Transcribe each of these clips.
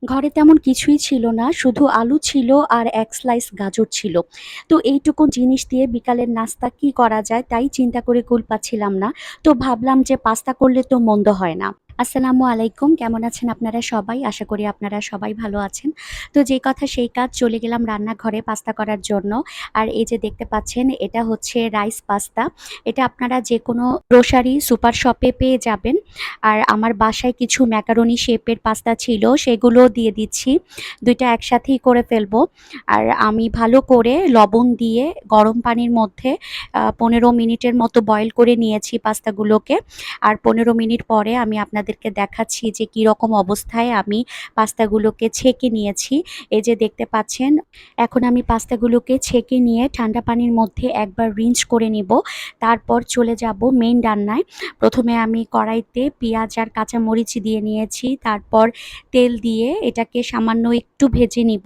ঘরে তেমন কিছুই ছিল না। শুধু আলু ছিল আর ১ স্লাইস গাজর ছিল। তো এইটুকু জিনিস দিয়ে বিকালের নাস্তা কি করা যায় তাই চিন্তা করে কুল পাচ্ছিলাম না। তো ভাবলাম যে পাস্তা করলে তো মন্দ হয় না। আসসালামু আলাইকুম। কেমন আছেন আপনারা সবাই? আশা করি আপনারা সবাই ভালো আছেন। তো যেই কথা সেই কাজ চলে গেলাম রান্নাঘরে পাস্তা করার জন্য। আর এই যে দেখতে পাচ্ছেন এটা হচ্ছে রাইস পাস্তা। এটা আপনারা যেকোনো গ্রোসারি সুপার শপে পেয়ে যাবেন। আর আমার বাসায় কিছু ম্যাকারনি শেপের পাস্তা ছিল সেগুলোও দিয়ে দিচ্ছি। ২ টা একসাথেই করে ফেলবো। আর আমি ভালো করে লবণ দিয়ে গরম পানির মধ্যে ১৫ মিনিটের মতো বয়েল করে নিয়েছি পাস্তাগুলোকে। আর ১৫ মিনিট পরে আমি আপনাদেরকে দেখাচ্ছি যে কীরকম অবস্থায় আমি পাস্তাগুলোকে ছেঁকে নিয়েছি। এই যে দেখতে পাচ্ছেন, এখন আমি পাস্তাগুলোকে ছেঁকে নিয়ে ঠান্ডা পানির মধ্যে একবার রিন্স করে নিব। তারপর চলে যাব মেইন রান্নায়। প্রথমে আমি কড়াইতে পেঁয়াজ আর কাঁচামরিচ দিয়ে নিয়েছি। তারপর তেল দিয়ে এটাকে সামান্য একটু ভেজে নিব।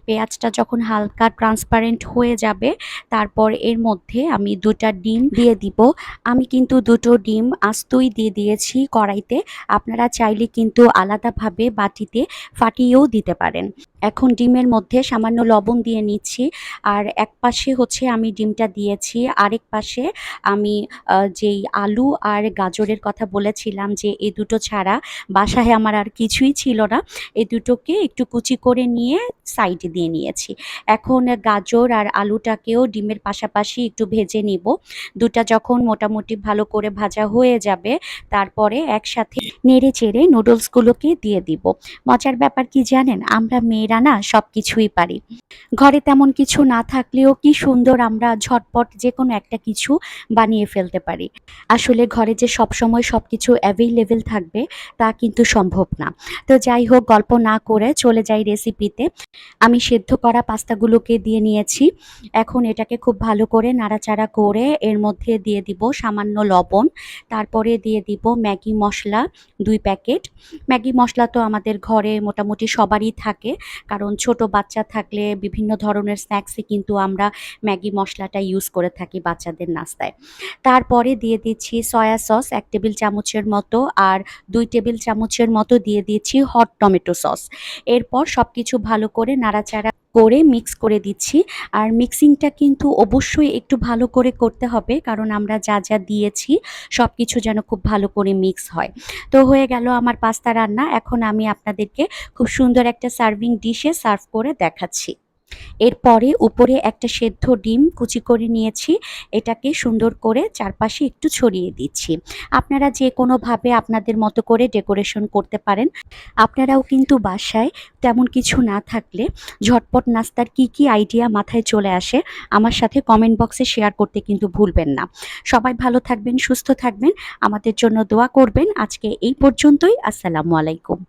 পেঁয়াজটা যখন হালকা ট্রান্সপারেন্ট হয়ে যাবে, তারপর এর মধ্যে আমি ২ টা ডিম দিয়ে দিব। আমি কিন্তু ২ টো ডিম আস্তই দিয়ে দিয়েছি কড়াইতে। আপনারা চাইলে কিন্তু আলাদাভাবে বাটিতে ফাটিয়েও দিতে পারেন। এখন ডিমের মধ্যে সামান্য লবণ দিয়ে নিচ্ছি। আর এক পাশে হচ্ছে আমি ডিমটা দিয়েছি। আরেক পাশে আমি যেই আলু আর গাজরের কথা বলেছিলাম যে এই দুটো ছাড়া বাসায় আমার আর কিছুই ছিল না। এই দুটোকে একটু কুচি করে নিয়ে সাইডে দিয়ে নিয়েছি। এখন গাজর আর আলুটাকেও ডিমের পাশাপাশি একটু ভেজে নিব। ২ টা যখন মোটামুটি ভালো করে ভাজা হয়ে যাবে, তারপরে একসাথে নেড়ে-চেড়ে নুডলসগুলোকে দিয়ে দিব। মজার ব্যাপার কি জানেন? আমরা মেয়েরা না সবকিছুই পারি। ঘরে তেমন কিছু না থাকলেও কি সুন্দর আমরা ঝটপট যেকোনো একটা কিছু বানিয়ে ফেলতে পারি। আসলে ঘরে যে সবসময় সবকিছু অ্যাভেইলেবল থাকবে তা কিন্তু সম্ভব না। তো যাই হোক, গল্প না করে চলে যাই রেসিপিতে। আমি সেদ্ধ করা পাস্তাগুলোকে দিয়ে নিয়েছি। এখন এটাকে খুব ভালো করে নাড়াচাড়া করে এর মধ্যে দিয়ে দিব সামান্য লবণ। তারপরে দিয়ে দিব ম্যাগি মসলা ২ প্যাকেট। ম্যাগি মসলা তো আমাদের ঘরে মোটামুটি সবারই থাকে। কারণ ছোট বাচ্চা থাকলে বিভিন্ন ধরনের স্ন্যাক্সে কিন্তু আমরা ম্যাগি মসলাটা ইউজ করে থাকি বাচ্চাদের নাস্তায়। তারপরে দিয়ে দিচ্ছি সয়া সস ১ টেবিল চামচের মতো, আর ২ টেবিল চামচের মতো দিয়ে দিচ্ছি হট টমেটো সস। এরপর সবকিছু ভালো করে নাড়াচাড়া করে মিক্স করে দিচ্ছি। আর মিক্সিংটা কিন্তু অবশ্যই একটু ভালো করে করতে হবে, কারণ আমরা যা, যা দিয়েছি সবকিছু যেন খুব ভালো করে মিক্স হয়। তো হয়ে গেল আমার পাস্তা রান্না। এখন আমি আপনাদেরকে খুব সুন্দর একটা সার্ভিং ডিশে সার্ভ করে দেখাচ্ছি। এরপরে উপরে একটা সেদ্ধ ডিম কুচি করে নিয়েছি। এটাকে সুন্দর করে চারপাশে একটু ছড়িয়ে দিচ্ছি। আপনারা যেকোনোভাবে আপনাদের মতো করে ডেকোরেশন করতে পারেন। আপনারাও কিন্তু বাসায় তেমন কিছু না থাকলে ঝটপট নাস্তার কি আইডিয়া মাথায় চলে আসে আমার সাথে কমেন্ট বক্সে শেয়ার করতে কিন্তু ভুলবেন না। সবাই ভালো থাকবেন, সুস্থ থাকবেন। আমাদের জন্য দোয়া করবেন। আজকে এই পর্যন্তই। আসসালামু আলাইকুম।